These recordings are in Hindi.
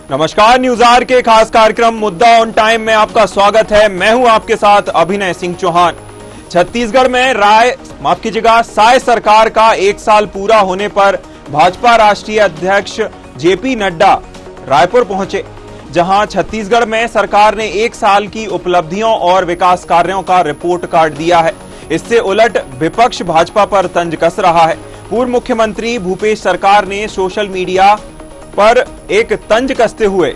नमस्कार, न्यूज आर के खास कार्यक्रम मुद्दा ऑन टाइम में आपका स्वागत है। मैं हूं आपके साथ अभिनय सिंह चौहान। छत्तीसगढ़ में साय सरकार का एक साल पूरा होने पर भाजपा राष्ट्रीय अध्यक्ष जेपी नड्डा रायपुर पहुंचे, जहां छत्तीसगढ़ में सरकार ने एक साल की उपलब्धियों और विकास कार्यों का रिपोर्ट कार्ड दिया है। इससे उलट विपक्ष भाजपा पर तंज कस रहा है। पूर्व मुख्यमंत्री भूपेश सरकार ने सोशल मीडिया पर एक तंज कसते हुए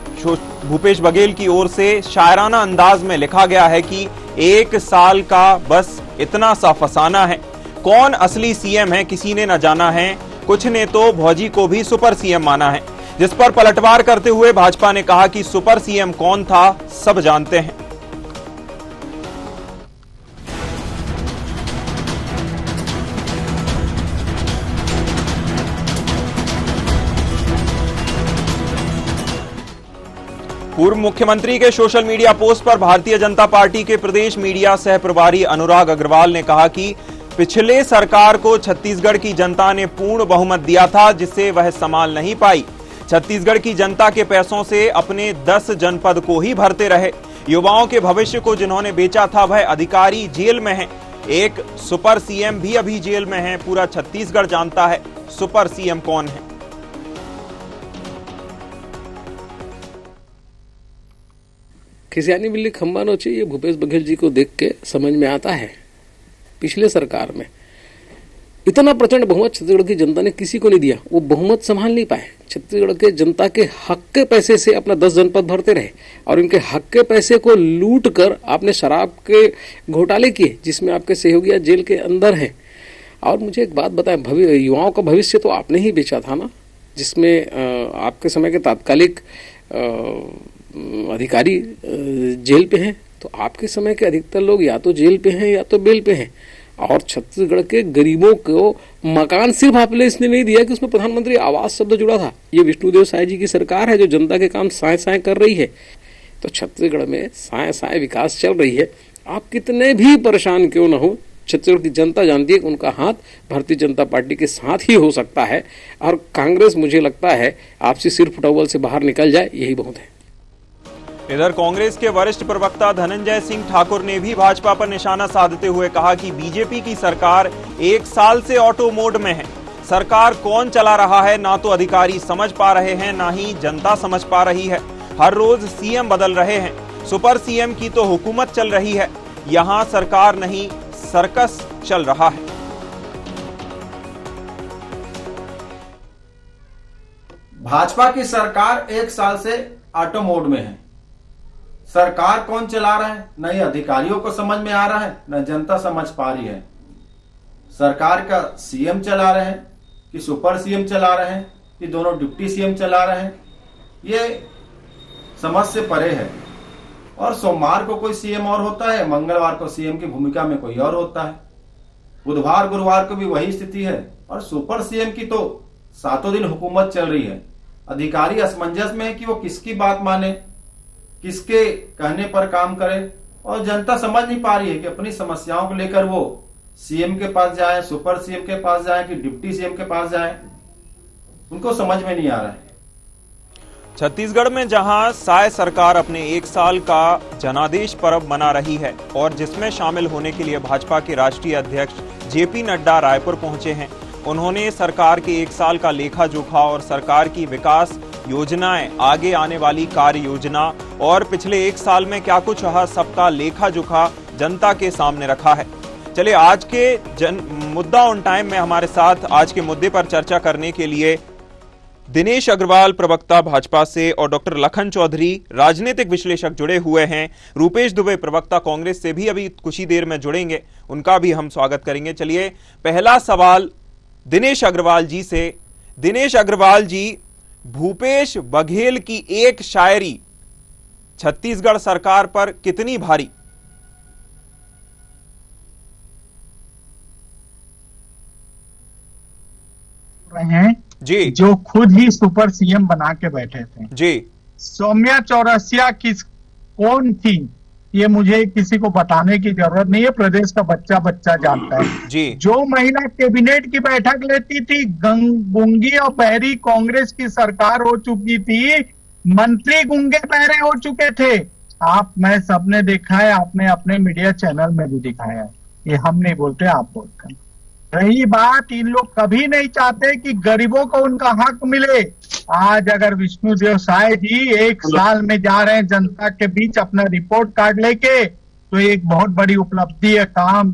भूपेश बघेल की ओर से शायराना अंदाज में लिखा गया है कि एक साल का बस इतना सा फसाना है, कौन असली सीएम है किसी ने न जाना है, कुछ ने तो भौजी को भी सुपर सीएम माना है। जिस पर पलटवार करते हुए भाजपा ने कहा कि सुपर सीएम कौन था सब जानते हैं। पूर्व मुख्यमंत्री के सोशल मीडिया पोस्ट पर भारतीय जनता पार्टी के प्रदेश मीडिया सह प्रभारी अनुराग अग्रवाल ने कहा कि पिछले सरकार को छत्तीसगढ़ की जनता ने पूर्ण बहुमत दिया था, जिसे वह संभाल नहीं पाई। छत्तीसगढ़ की जनता के पैसों से अपने 10 जनपद को ही भरते रहे। युवाओं के भविष्य को जिन्होंने बेचा था वह अधिकारी जेल में हैं। एक सुपर सीएम भी अभी जेल में है। पूरा छत्तीसगढ़ जानता है सुपर सीएम कौन है। खिसियानी बिल्ली खंबा नोचे, ये भूपेश बघेल जी को देख के समझ में आता है। पिछले सरकार में इतना प्रचंड बहुमत छत्तीसगढ़ की जनता ने किसी को नहीं दिया, वो बहुमत संभाल नहीं पाए। छत्तीसगढ़ के जनता के हक के पैसे से अपना 10 जनपद भरते रहे और इनके हक के पैसे को लूट कर आपने शराब के घोटाले किए, जिसमें आपके सहयोगिया जेल के अंदर हैं। और मुझे एक बात बताएं, युवाओं का भविष्य तो आपने ही बेचा था ना, जिसमें आपके समय के तात्कालिक अधिकारी जेल पे हैं। तो आपके समय के अधिकतर लोग या तो जेल पे हैं या तो बेल पे हैं। और छत्तीसगढ़ के गरीबों को मकान सिर्फ आपने इसने नहीं दिया कि उसमें प्रधानमंत्री आवास शब्द जुड़ा था। ये विष्णुदेव साय जी की सरकार है जो जनता के काम साय साय कर रही है। तो छत्तीसगढ़ में साय साय विकास चल रही है। आप कितने भी परेशान क्यों न हो, छत्तीसगढ़ की जनता जानती है कि उनका हाथ भारतीय जनता पार्टी के साथ ही हो सकता है। और कांग्रेस, मुझे लगता है, आपसी सिर फुटबॉल से बाहर निकल जाए, यही बहुत है। इधर कांग्रेस के वरिष्ठ प्रवक्ता धनंजय सिंह ठाकुर ने भी भाजपा पर निशाना साधते हुए कहा कि बीजेपी की सरकार एक साल से ऑटो मोड में है। सरकार कौन चला रहा है ना तो अधिकारी समझ पा रहे हैं, ना ही जनता समझ पा रही है। हर रोज सीएम बदल रहे हैं। सुपर सीएम की तो हुकूमत चल रही है, यहां सरकार नहीं सर्कस चल रहा है। भाजपा की सरकार एक साल से ऑटो मोड में है। सरकार कौन चला रहा है, न ही अधिकारियों को समझ में आ रहा है, न जनता समझ पा रही है। सरकार का सीएम चला रहे हैं कि सुपर सीएम चला रहे हैं कि दोनों डिप्टी सीएम चला रहे हैं, ये समझ से परे है। और सोमवार को कोई सीएम और होता है, मंगलवार को सीएम की भूमिका में कोई और होता है, बुधवार गुरुवार को भी वही स्थिति है। और सुपर सीएम की तो 7 दिन हुकूमत चल रही है। अधिकारी असमंजस में है कि वो किसकी बात माने, किसके कहने पर काम करे। और जनता समझ नहीं पा रही है कि अपनी समस्याओं को लेकर वो सीएम के पास जाए, सुपर सीएम के पास जाए कि डिप्टी सीएम के पास जाए, उनको समझ में नहीं आ रहा है। छत्तीसगढ़ में जहां साय सरकार अपने एक साल का जनादेश पर्व मना रही है और जिसमें शामिल होने के लिए भाजपा के राष्ट्रीय अध्यक्ष जेपी नड्डा रायपुर पहुंचे हैं। उन्होंने सरकार के एक साल का लेखा जोखा और सरकार की विकास योजनाएं, आगे आने वाली कार्य योजना और पिछले एक साल में क्या कुछ रहा, सबका लेखा जोखा जनता के सामने रखा है। चलिए, आज के मुद्दा ऑन टाइम में हमारे साथ आज के मुद्दे पर चर्चा करने के लिए दिनेश अग्रवाल प्रवक्ता भाजपा से और डॉक्टर लखन चौधरी राजनीतिक विश्लेषक जुड़े हुए हैं। रूपेश दुबे प्रवक्ता कांग्रेस से भी अभी कुछ ही देर में जुड़ेंगे, उनका भी हम स्वागत करेंगे। चलिए, पहला सवाल दिनेश अग्रवाल जी से। दिनेश अग्रवाल जी, भूपेश बघेल की एक शायरी छत्तीसगढ़ सरकार पर कितनी भारी? रहे हैं जी, जो खुद ही सुपर सीएम बना के बैठे थे जी। सौम्या चौरसिया कौन थी, ये मुझे किसी को बताने की जरूरत नहीं है, प्रदेश का बच्चा बच्चा जानता है जी। जो महिला कैबिनेट की बैठक लेती थी, गूंगी और बहरी कांग्रेस की सरकार हो चुकी थी, मंत्री गूंगे बहरे हो चुके थे। मैं सबने देखा है, आपने अपने मीडिया चैनल में भी दिखाया है, ये हम नहीं बोलते, आप बोलते हैं। रही बात, इन लोग कभी नहीं चाहते कि गरीबों को उनका हक मिले। आज अगर विष्णुदेव साय जी 1 साल में जा रहे हैं जनता के बीच अपना रिपोर्ट कार्ड लेके, तो एक बहुत बड़ी उपलब्धि है। काम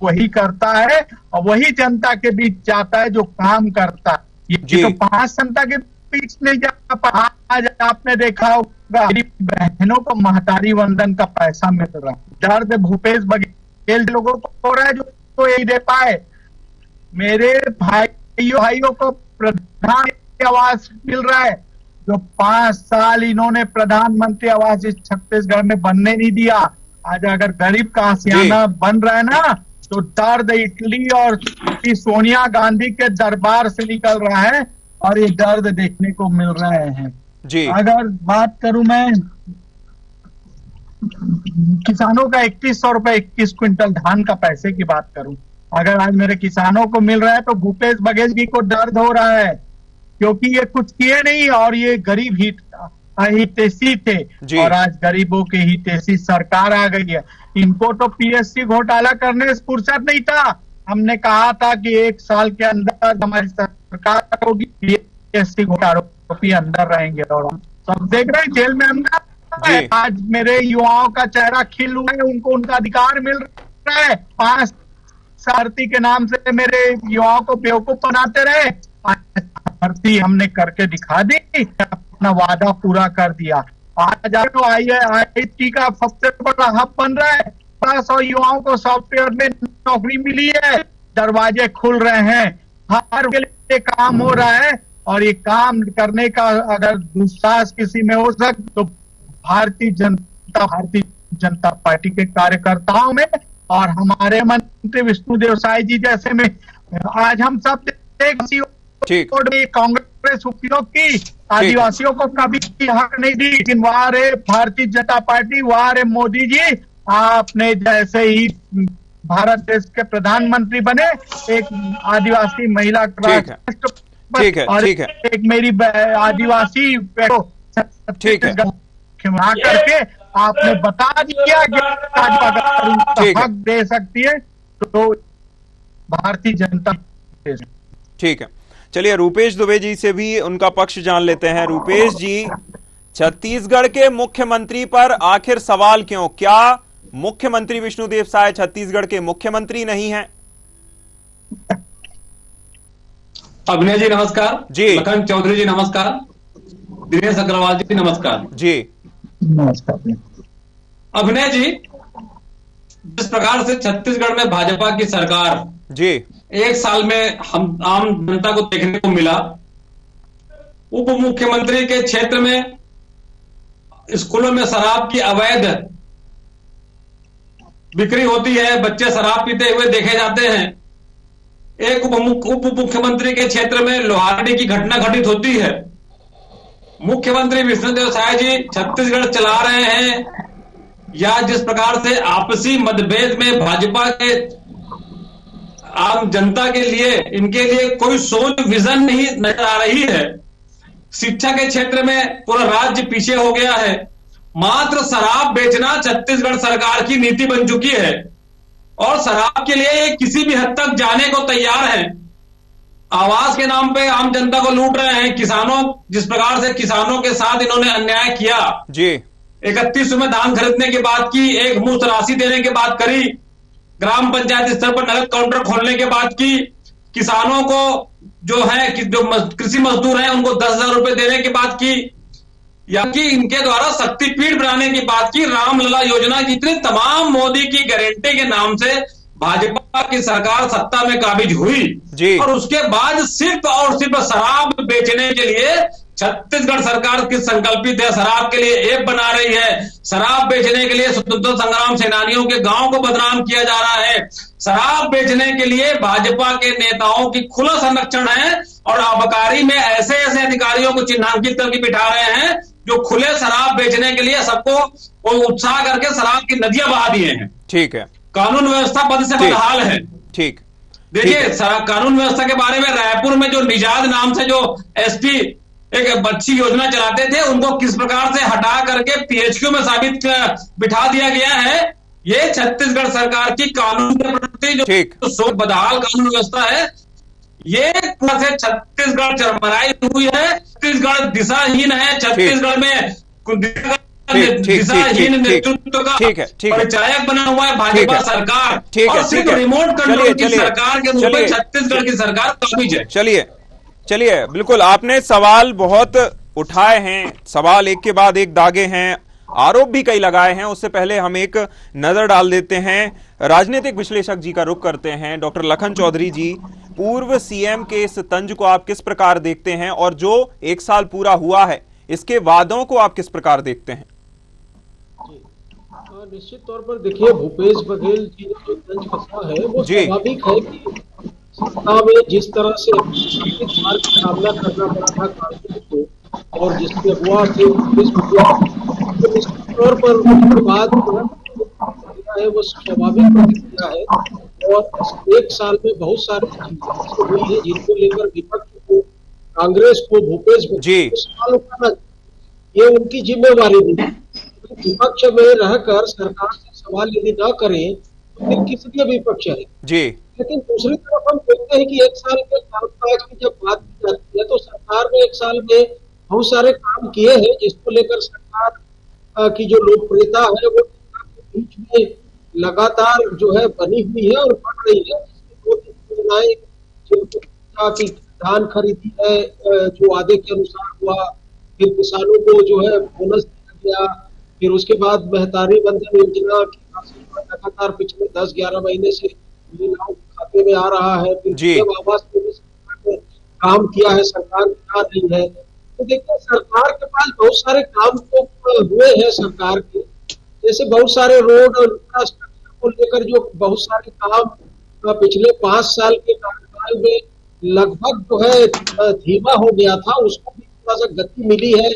वही करता है और वही जनता के बीच जाता है जो काम करता है। ये तो 5 जनता के बीच नहीं जा पा। आज आपने देखा होगा गरीब बहनों को महतारी वंदन का पैसा मिल रहा है। दर्द भूपेश बघेल लोगों को हो रहा है जो तो यही दे पाए। मेरे भाइयों को प्रधानमंत्री आवास मिल रहा है, जो 5 साल इन्होंने प्रधानमंत्री आवास इस छत्तीसगढ़ में बनने नहीं दिया। आज अगर गरीब का आशियाना बन रहा है ना, तो दर्द इटली और सोनिया गांधी के दरबार से निकल रहा है और ये दर्द देखने को मिल रहे हैं जी। अगर बात करूं मैं किसानों का 2100 रुपए 21 क्विंटल धान का पैसे की बात करूं, अगर आज मेरे किसानों को मिल रहा है तो भूपेश बघेल जी को दर्द हो रहा है, क्योंकि ये कुछ किए नहीं और ये गरीब हितैषी थे और आज गरीबों के हितैषी सरकार आ गई है। इनको तो पीएससी घोटाला करने से फुर्सत नहीं था। हमने कहा था कि 1 साल के अंदर हमारी सरकार होगी, पीएससी घोटारोपी अंदर रहेंगे और हम सब देख रहे हैं जेल में अंदर। आज मेरे युवाओं का चेहरा खिल हुआ है, उनको उनका अधिकार मिल रहा है। 5 भर्ती के नाम से मेरे युवाओं को बेवकूफ बनाते रहे, भर्ती हमने करके दिखा दी, अपना वादा पूरा कर दिया। आज तो IIT का सबसे बड़ा हब बन रहा है, 100 युवाओं को सॉफ्टवेयर में नौकरी मिली है, दरवाजे खुल रहे हैं, हर के लिए काम हो रहा है। और ये काम करने का अगर दुस्साहस किसी में हो सकता तो भारतीय जनता पार्टी के कार्यकर्ताओं में और हमारे मंत्री विष्णुदेव साय जी जैसे में। आज हम सब कांग्रेस उपयोग की आदिवासियों को कभी हक नहीं दी, लेकिन वहां रे भारतीय जनता पार्टी, वहां रे मोदी जी, आपने जैसे ही भारत देश के प्रधानमंत्री बने, एक आदिवासी महिला ठीक है एक मेरी आदिवासी करके आपने बता दिया कि हक दे सकती है तो भारतीय जनता। ठीक है, चलिए रूपेश दुबे जी से भी उनका पक्ष जान लेते हैं। रूपेश जी, छत्तीसगढ़ के मुख्यमंत्री पर आखिर सवाल क्यों? क्या मुख्यमंत्री विष्णुदेव साय छत्तीसगढ़ के मुख्यमंत्री नहीं हैं? अभिनय जी नमस्कार जी। लखन चौधरी जी नमस्कार, दिनेश अग्रवाल जी नमस्कार जी। नमस्कार। अभिनय जी, जिस प्रकार से छत्तीसगढ़ में भाजपा की सरकार जी 1 साल में हम आम जनता को देखने को मिला, उप मुख्यमंत्री के क्षेत्र में स्कूलों में शराब की अवैध बिक्री होती है, बच्चे शराब पीते हुए देखे जाते हैं। एक उप मुख्यमंत्री के क्षेत्र में लोहारडी की घटना घटित होती है। मुख्यमंत्री विष्णुदेव साय जी छत्तीसगढ़ चला रहे हैं या जिस प्रकार से आपसी मतभेद में भाजपा के आम जनता के लिए, इनके लिए कोई सोच विजन नहीं नजर आ रही है। शिक्षा के क्षेत्र में पूरा राज्य पीछे हो गया है। मात्र शराब बेचना छत्तीसगढ़ सरकार की नीति बन चुकी है और शराब के लिए किसी भी हद तक जाने को तैयार है। आवास के नाम पे आम जनता को लूट रहे हैं। किसानों, जिस प्रकार से किसानों के साथ इन्होंने अन्याय किया जी, 31 में धान खरीदने की बात की, एक मुश्त राशि देने की बात करी, ग्राम पंचायत स्तर पर नगद काउंटर खोलने के बाद की, किसानों को जो है जो कृषि मजदूर हैं उनको 10,000 रुपए देने की बात की, या कि इनके द्वारा शक्तिपीठ बनाने की बात की, रामलला योजना की, इतनी तमाम मोदी की गारंटी के नाम से भाजपा की सरकार सत्ता में काबिज हुई जी। और उसके बाद सिर्फ और सिर्फ शराब बेचने के लिए छत्तीसगढ़ सरकार किस संकल्पित है, शराब के लिए ऐप बना रही है, शराब बेचने के लिए स्वतंत्रता संग्राम सेनानियों के गांव को बदनाम किया जा रहा है, शराब बेचने के लिए भाजपा के नेताओं की खुला संरक्षण है और आबकारी में ऐसे ऐसे अधिकारियों को चिन्हांकित करके बिठा रहे हैं जो खुले शराब बेचने के लिए सबको उत्साह करके शराब की नदियां बहा दिए हैं। ठीक है, कानून व्यवस्था पद से बदहाल है। ठीक, देखिए कानून व्यवस्था के बारे में रायपुर में जो निजाद नाम से जो एसपी एक अच्छी योजना चलाते थे, उनको किस प्रकार से हटा करके पीएचक्यू में बिठा दिया गया है। ये छत्तीसगढ़ सरकार की कानून के प्रति जो सोच बदहाल कानून व्यवस्था है, ये से छत्तीसगढ़ चरमराई हुई है, छत्तीसगढ़ दिशाहीन है, छत्तीसगढ़ में दिशाहीन नेतृत्व का परिचायक बना हुआ है भाजपा सरकार, और सिर्फ रिमोट कंट्रोल की सरकार के रूप में छत्तीसगढ़ की सरकार काबिज है। चलिए बिल्कुल, आपने सवाल बहुत उठाए हैं, सवाल एक के बाद एक दागे हैं, आरोप भी कई लगाए हैं। उससे पहले हम एक नजर डाल देते हैं, राजनीतिक विश्लेषक जी का रुख करते हैं। डॉक्टर लखन चौधरी जी, पूर्व सीएम के इस तंज को आप किस प्रकार देखते हैं, और जो 1 साल पूरा हुआ है इसके वादों को आप किस प्रकार देखते हैं? निश्चित तौर पर देखिए, भूपेश बघेल जी ने जो तंज कसा है वो स्वाभाविक है कि सत्ता में जिस तरह से हार का सामना करना पड़ा था कांग्रेस को, और जिसके अगुआ थे तो निश्चित तौर पर उसके बाद है वो स्वाभाविक प्रतिक्रिया है। और 1 साल में बहुत सारी चीजें हुई है जिनको लेकर विपक्ष को, कांग्रेस को, भूपेश बघेल को सवाल उठाना, ये उनकी जिम्मेवारी नहीं। विपक्ष में रहकर सरकार से सवाल यदि न करें तो फिर किस लिए विपक्ष है जी। लेकिन दूसरी तरफ हम देखते हैं कि 1 साल के कामकाज की जब बात की जाती है तो सरकार ने 1 साल में बहुत सारे काम किए हैं, जिसको लेकर सरकार की जो लोकप्रियता है वो बीच में लगातार जो है बनी हुई है और बढ़ रही है। जिसमें 2-3 योजनाएं की धान खरीदी है जो वादे के अनुसार हुआ, फिर किसानों को जो है बोनस दिया गया, फिर उसके बाद महतारी बंधन योजना की लगातार पिछले 10-11 महीने से महिलाओं के खाते में आ रहा है, फिर आवास में भी सरकार ने काम किया है, सरकार बना रही है। तो देखिए, सरकार के पास बहुत सारे काम तो हुए हैं सरकार के, जैसे बहुत सारे रोड और इंफ्रास्ट्रक्चर को लेकर जो बहुत सारे काम पिछले 5 साल के कार्यकाल में लगभग जो है धीमा हो गया था, उसको भी थोड़ा सा गति मिली है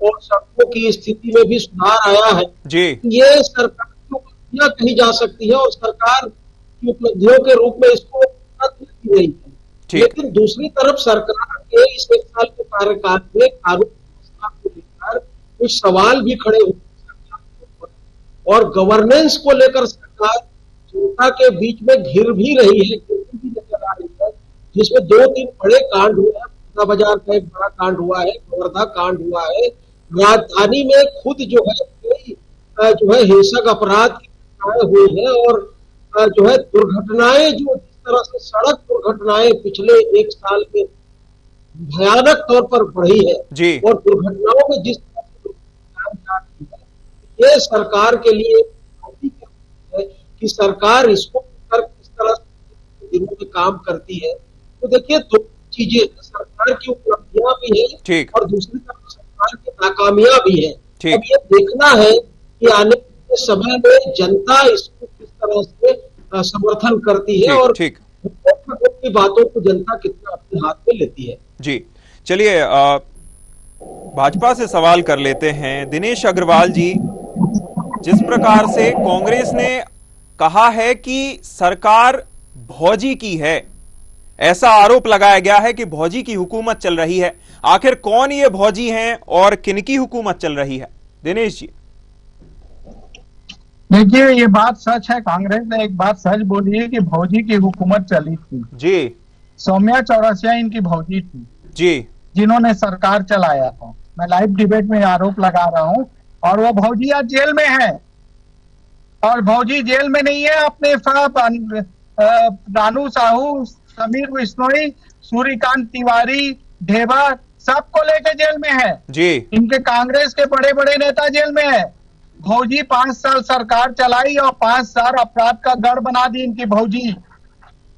और सड़कों की स्थिति में भी सुधार आया है जी। ये सरकार की उपलब्धियां कही जा सकती है और सरकार की उपलब्धियों के रूप में इसको की गई है। लेकिन दूसरी तरफ सरकार के इस 1 साल के कार्यकाल में कानून व्यवस्था को लेकर कुछ सवाल भी खड़े हुए और गवर्नेंस को लेकर सरकार जनता के बीच में घिर भी रही है, गिरती भी नजर आ रही है, जिसमें 2-3 बड़े कांड हुए हैं। खुर्दा बाजार का एक बड़ा कांड हुआ है, गोवर्धा कांड हुआ है, राजधानी में खुद जो है हिंसक अपराध की घटनाएं हुई है, और जो है दुर्घटनाएं जो जिस तरह से सड़क दुर्घटनाएं पिछले 1 साल में भयानक तौर पर बढ़ी है जी। और दुर्घटनाओं में जिस तरह से ये सरकार के लिए है कि सरकार इसको किस तरह से दिनों में काम करती है। तो देखिए, 2 चीजें, सरकार की उपलब्धियां भी है और दूसरी तरफ सरकार की नाकामियां भी है। अब ये देखना है कि आने के समय में जनता इसको किस तरह से समर्थन करती है और की बातों को जनता कितना अपने हाथ में लेती है जी। चलिए, भाजपा से सवाल कर लेते हैं। दिनेश अग्रवाल जी, जिस प्रकार से कांग्रेस ने कहा है कि सरकार भौजी की है, ऐसा आरोप लगाया गया है कि भौजी की हुकूमत चल रही है, आखिर कौन ये भौजी हैं और किनकी हुकूमत चल रही है? दिनेश जी। देखिए, ये बात सच है, कांग्रेस ने एक बात सच बोली है कि भौजी की हुकूमत चली थी जी। सौम्या चौरसिया इनकी भौजी थी जी, जिन्होंने सरकार चलाया था। मैं लाइव डिबेट में आरोप लगा रहा हूं, और वो भौजी आज जेल में है। और भौजी जेल में नहीं है, अपने साथ रानू साहू, समीर बिश्नोई, सूर्यकांत तिवारी, ढेबा, सबको लेके जेल में है जी। इनके कांग्रेस के बड़े बड़े नेता जेल में है। भौजी 5 साल सरकार चलाई और 5 साल अपराध का गढ़ बना दी इनकी भौजी।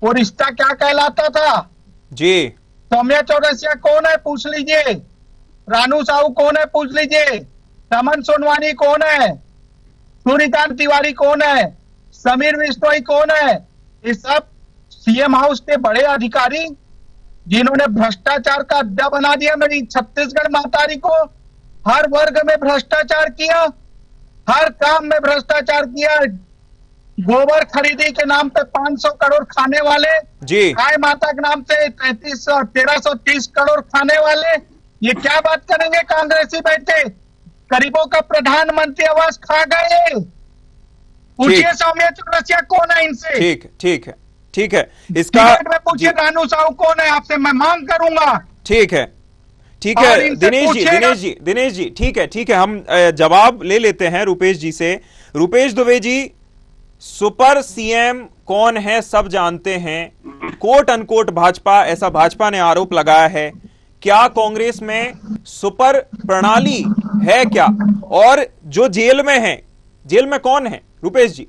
वो रिश्ता क्या कहलाता था जी? सौम्या चौरसिया कौन है पूछ लीजिए, रानू साहू कौन है पूछ लीजिए, रमन सोनवानी कौन है, सूर्यकांत तिवारी कौन है, समीर बिश्नोई कौन है? ये सब सीएम हाउस के बड़े अधिकारी जिन्होंने भ्रष्टाचार का अड्डा बना दिया मेरी छत्तीसगढ़ महतारी को। हर वर्ग में भ्रष्टाचार किया, हर काम में भ्रष्टाचार किया। गोबर खरीदी के नाम पे 500 करोड़ खाने वाले जी, गाय माता के नाम से 1330 करोड़ खाने वाले, ये क्या बात करेंगे कांग्रेसी बैठे? गरीबों का प्रधानमंत्री आवास खा गए। पूछिए सौम्या चौरसिया कौन है इनसे। ठीक है इसका में पूछिए रानू साहू कौन है, आपसे मैं मांग करूंगा। ठीक है दिनेश जी ठीक है हम जवाब ले लेते हैं रुपेश जी से। रुपेश दुबे जी, सुपर सीएम कौन है सब जानते हैं, कोट अनकोट भाजपा, ऐसा भाजपा ने आरोप लगाया है। क्या कांग्रेस में सुपर प्रणाली है क्या? और जो जेल में है, जेल में कौन है रुपेश जी?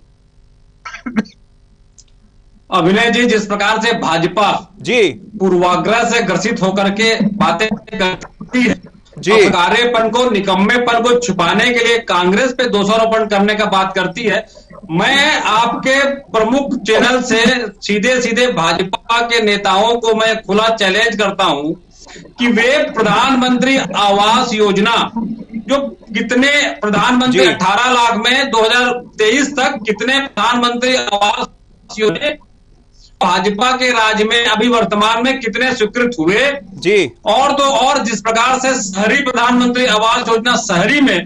अभिनय जी, जिस प्रकार से भाजपा जी पूर्वाग्रह से ग्रसित होकर के बातें करती है, जी अपकारेपन को, निकम्मेपन को छुपाने के लिए कांग्रेस पे दोषारोपण करने का बात करती है। मैं आपके प्रमुख चैनल से सीधे सीधे भाजपा के नेताओं को मैं खुला चैलेंज करता हूं कि वे प्रधानमंत्री आवास योजना, जो कितने प्रधानमंत्री 18 लाख में 2023 तक कितने प्रधानमंत्री आवास योजना भाजपा के राज में अभी वर्तमान में कितने स्वीकृत हुए जी। और जिस प्रकार से शहरी प्रधानमंत्री आवास योजना, शहरी में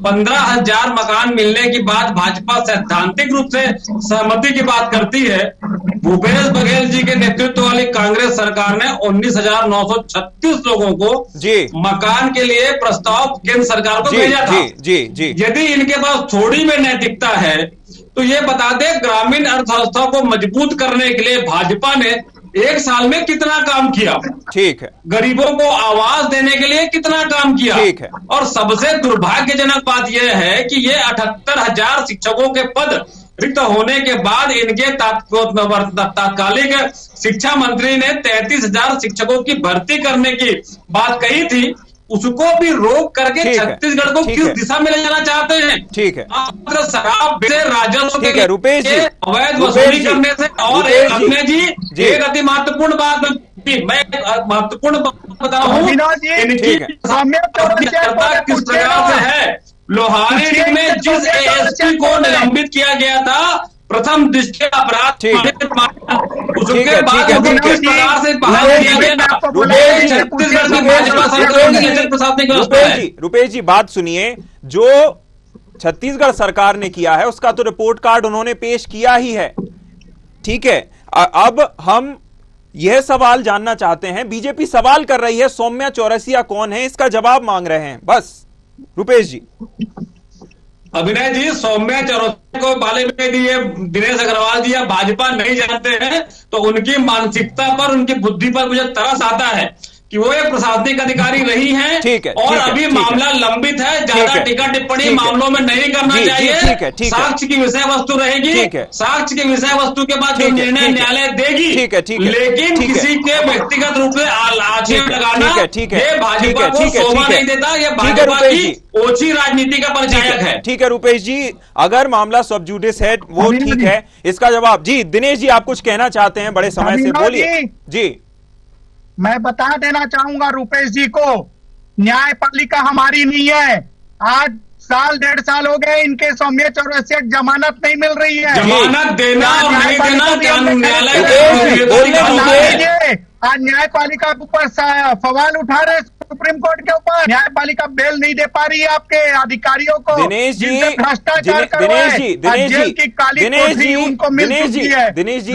15,000 मकान मिलने की बात भाजपा सैद्धांतिक रूप से सहमति की बात करती है। भूपेश बघेल जी के नेतृत्व वाली कांग्रेस सरकार ने 19,936 लोगों को जी मकान के लिए प्रस्ताव केंद्र सरकार को भेजा था। जी यदि इनके पास थोड़ी में नैतिकता है तो ये बता दे, ग्रामीण अर्थव्यवस्था को मजबूत करने के लिए भाजपा ने 1 साल में कितना काम किया। ठीक है। गरीबों को आवास देने के लिए कितना काम किया। ठीक है। और सबसे दुर्भाग्यजनक बात यह है कि ये 78,000 शिक्षकों के पद रिक्त होने के बाद इनके तात्कालिक शिक्षा मंत्री ने 33,000 शिक्षकों की भर्ती करने की बात कही थी, उसको भी रोक करके छत्तीसगढ़ को किस दिशा में ले जाना चाहते हैं। ठीक है। शराब से राजस्व ठीक है रुपेश जी, अवैध वसूली करने से। और एक अति महत्वपूर्ण बात मैं महत्वपूर्ण बता रहा हूँ, इनकी किस प्रकार से है। लोहारी में जिस एएसपी को निलंबित किया गया था, प्रथम दृष्टया अपराध उसके बाद किस प्रकार से बहाल किया गया। रुपेश जी बात सुनिए, जो छत्तीसगढ़ सरकार ने किया है उसका तो रिपोर्ट कार्ड उन्होंने पेश किया ही है। ठीक है, अब हम यह सवाल जानना चाहते हैं, बीजेपी सवाल कर रही है सौम्या चौरसिया कौन है, इसका जवाब मांग रहे हैं बस। रुपेश जी। अभिनय जी, सौम्या चौरसिया को बाले में दिए दिनेश अग्रवाल जी या भाजपा नहीं जानते हैं तो उनकी मानसिकता पर, उनकी बुद्धि पर मुझे तरस आता है कि वो एक प्रशासनिक अधिकारी रही हैं। ठीक है, और अभी मामला लंबित है, ज्यादा टिक्का टिप्पणी मामलों में नहीं करना चाहिए। साक्ष्य की विषय वस्तु रहेगी, साक्ष्य की विषय वस्तु के बाद जो निर्णय न्यायालय देगी। लेकिन किसी के व्यक्तिगत रूप से आक्षेप लगाना ये भाजपा को शोभा नहीं देता, ये भाजपा की ओछी राजनीति का परिचायक है। ठीक है रुपेश जी, अगर मामला सब जुडिस है वो ठीक है, इसका जवाब जी। दिनेश जी आप कुछ कहना चाहते हैं बड़े समय से, बोलिए जी। मैं बता देना चाहूंगा रुपेश जी को, न्यायपालिका हमारी नहीं है। आज 1.5 साल हो गए इनके सौम्या चौरसिया जमानत नहीं मिल रही है। जमानत देना और नहीं देना आज न्यायपालिका के ऊपर सवाल उठा रहे सुप्रीम कोर्ट के ऊपर। न्यायपालिका बेल नहीं दे पा रही है आपके अधिकारियों को। दिनेश जी, भ्रष्टाचार कर रहे हैं। जेल की काली कोठरी उनको मिल चुकी है। दिनेश जी,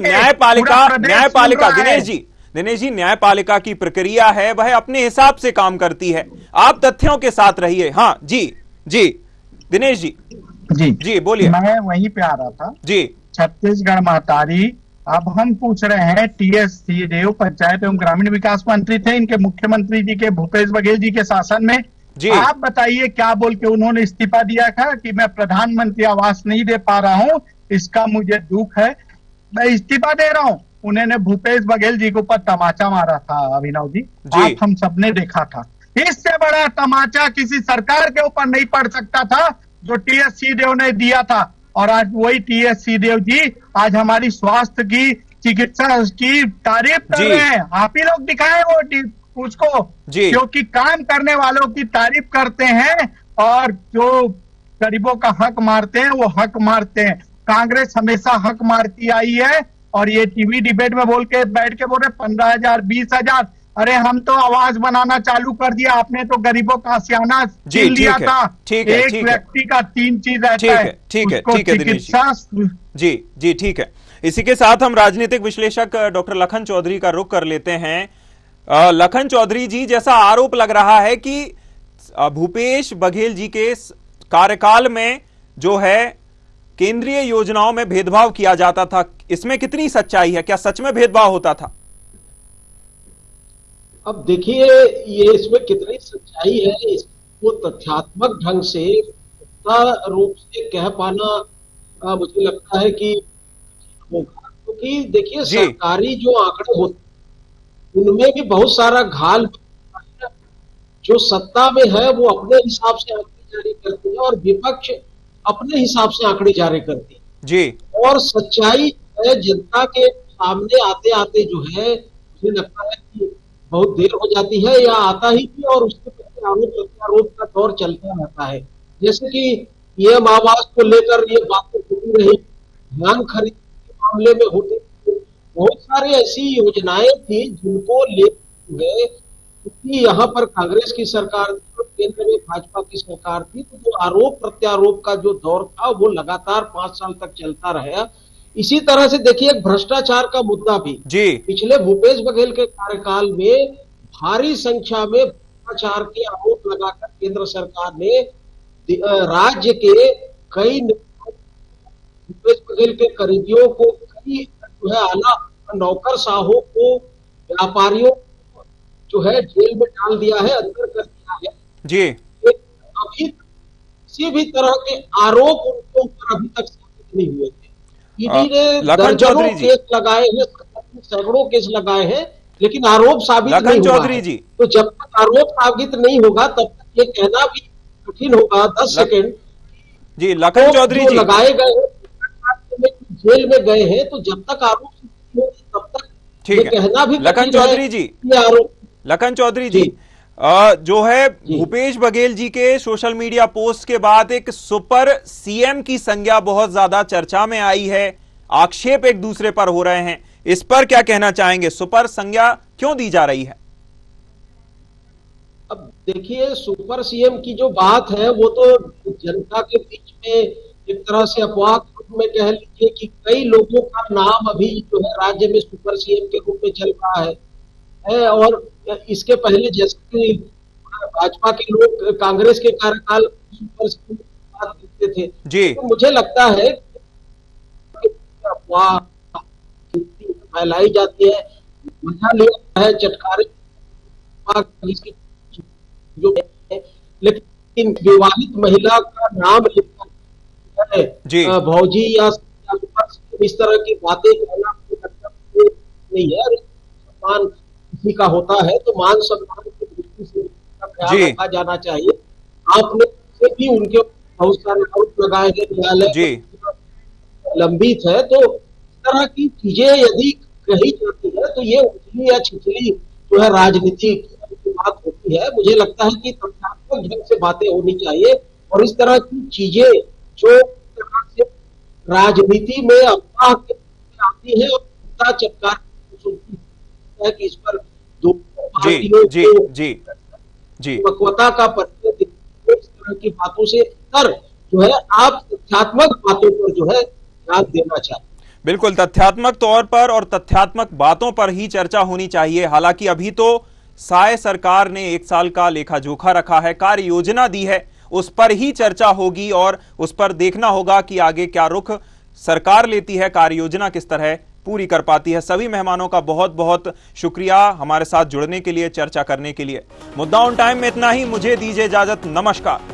न्यायपालिका दिनेश जी न्यायपालिका की प्रक्रिया है, वह अपने हिसाब से काम करती है, आप तथ्यों के साथ रहिए। हाँ जी दिनेश जी बोलिए। मैं वहीं पे आ रहा था जी। छत्तीसगढ़ महतारी, अब हम पूछ रहे हैं, टीएस सिंहदेव पंचायत एवं ग्रामीण विकास मंत्री थे इनके मुख्यमंत्री जी के, भूपेश बघेल जी के शासन में जी। आप बताइए क्या बोल के उन्होंने इस्तीफा दिया था कि मैं प्रधानमंत्री आवास नहीं दे पा रहा हूं, इसका मुझे दुख है, मैं इस्तीफा दे रहा हूं। उन्होंने भूपेश बघेल जी के ऊपर तमाचा मारा था अभिनव जी, आप हम सबने देखा था। इससे बड़ा तमाचा किसी सरकार के ऊपर नहीं पड़ सकता था जो टीएस सिंहदेव ने दिया था। और आज वही टीएस सिंहदेव जी आज हमारी स्वास्थ्य की, चिकित्सा की तारीफ कर रहे हैं। आप ही लोग दिखाए वो उसको, क्योंकि काम करने वालों की तारीफ करते हैं और जो गरीबों का हक मारते हैं वो हक मारते हैं। कांग्रेस हमेशा हक मारती आई है और ये टीवी डिबेट में बोल के बैठ के बोल रहे 15,000 20,000 अरे हम तो आवाज बनाना चालू कर दिया, आपने तो गरीबों का आशियाना छीन लिया था। एक व्यक्ति का 3 चीज रहता है, ठीक है दिनेश जी, जी ठीक है। इसी के साथ हम राजनीतिक विश्लेषक डॉक्टर लखन चौधरी का रुख कर लेते हैं। लखन चौधरी जी, जैसा आरोप लग रहा है कि भूपेश बघेल जी के कार्यकाल में जो है केंद्रीय योजनाओं में भेदभाव किया जाता था, इसमें कितनी सच्चाई है? क्या सच में भेदभाव होता था? अब देखिए, ये इसमें कितनी सच्चाई है, इसको तथ्यात्मक ढंग से रूप से कह पाना मुझे लगता है कि होगा, क्योंकि देखिए सरकारी जो आंकड़े होते उनमें भी बहुत सारा घाल, जो सत्ता में है वो अपने हिसाब से आंकड़े जारी करते हैं और विपक्ष अपने हिसाब से आंकड़े जारी करते हैं जी। और सच्चाई है जनता के सामने आते आते जो है मुझे लगता है कि बहुत देर हो जाती है या आता ही थी, और उसके पीछे आरोप प्रत्यारोप का दौर चलता रहता है। जैसे कि पीएम आवास को लेकर ये बातें होती रही, धान खरीद के मामले में होती थी, बहुत सारी ऐसी योजनाएं थी जिनको लेकर हुए, क्योंकि यहाँ पर कांग्रेस की सरकार थी और केंद्र में भाजपा की सरकार थी, तो जो आरोप प्रत्यारोप का जो दौर था वो लगातार 5 साल तक चलता रहा। इसी तरह से देखिए एक भ्रष्टाचार का मुद्दा भी जी पिछले भूपेश बघेल के कार्यकाल में भारी संख्या में भ्रष्टाचार के आरोप लगाकर केंद्र सरकार ने राज्य के कई भूपेश बघेल के करीबियों को, कई जो है आला नौकरशाहों को, व्यापारियों को जो है जेल में डाल दिया है, अंदर कर दिया है जी। अभी किसी भी तरह के आरोप उनके ऊपर अभी तक साबित नहीं हुए थे। ईडी ने दर्जनों केस लगाए हैं, सैकड़ों केस लगाए हैं, लेकिन आरोप साबित नहीं हुआ है। तो जब तक आरोप साबित नहीं होगा तब तक ये कहना भी कठिन होगा। 10 सेकंड जी लखन चौधरी जी लगाए गए हैं, जेल में गए हैं, तो जब तक आरोप नहीं होगा तब तक ये कहना भी लखन चौधरी जी, आरोप लखन चौधरी जी जो है भूपेश बघेल जी के सोशल मीडिया पोस्ट के बाद एक सुपर सीएम की संज्ञा बहुत ज्यादा चर्चा में आई है, आक्षेप एक दूसरे पर हो रहे हैं, इस पर क्या कहना चाहेंगे? सुपर संज्ञा क्यों दी जा रही है? अब देखिए, सुपर सीएम की जो बात है वो तो जनता के बीच में एक तरह से अफवाह में कह लीजिए कि कई लोगों का नाम अभी जो है राज्य में सुपर सीएम के रूप में चल रहा है। और इसके पहले जैसे कि भाजपा के लोग कांग्रेस के कार्यकाल सुपर सीएम की बात करते थे जी, तो मुझे लगता है अफवाह फैलाई जाती है, मजा लिया है चटकारे जो है, लेकिन विवाहित महिला का नाम लिखा है भौजी या इस तरह की बातें कहना नहीं है। सम्मान किसी का होता है तो मान सम्मान की दृष्टि से ख्याल रखा जाना चाहिए। आपने से भी उनके बहुत सारे आरोप लगाए गए, न्यायालय लंबित है, तो इस तरह की चीजें यदि कही जाती है तो ये उछली या छिछली जो है राजनीति की बात होती है। मुझे लगता है कि तथ्यात्मक ढंग से बातें होनी चाहिए, और इस तरह की चीजें जो राजनीति में अफवाह के आती है और चटकार सुनती है कि इस पर दो पार्टियों को पक्वता का परिचय देते, इस तरह की बातों से कर जो है आप तथ्यात्मक बातों पर जो है ध्यान देना चाहिए। बिल्कुल, तथ्यात्मक तौर पर और तथ्यात्मक बातों पर ही चर्चा होनी चाहिए। हालांकि अभी तो साय सरकार ने 1 साल का लेखा जोखा रखा है, कार्य योजना दी है, उस पर ही चर्चा होगी और उस पर देखना होगा कि आगे क्या रुख सरकार लेती है, कार्य योजना किस तरह पूरी कर पाती है। सभी मेहमानों का बहुत बहुत शुक्रिया हमारे साथ जुड़ने के लिए, चर्चा करने के लिए। मुद्दा ऑन टाइम में इतना ही, मुझे दीजिए इजाजत, नमस्कार।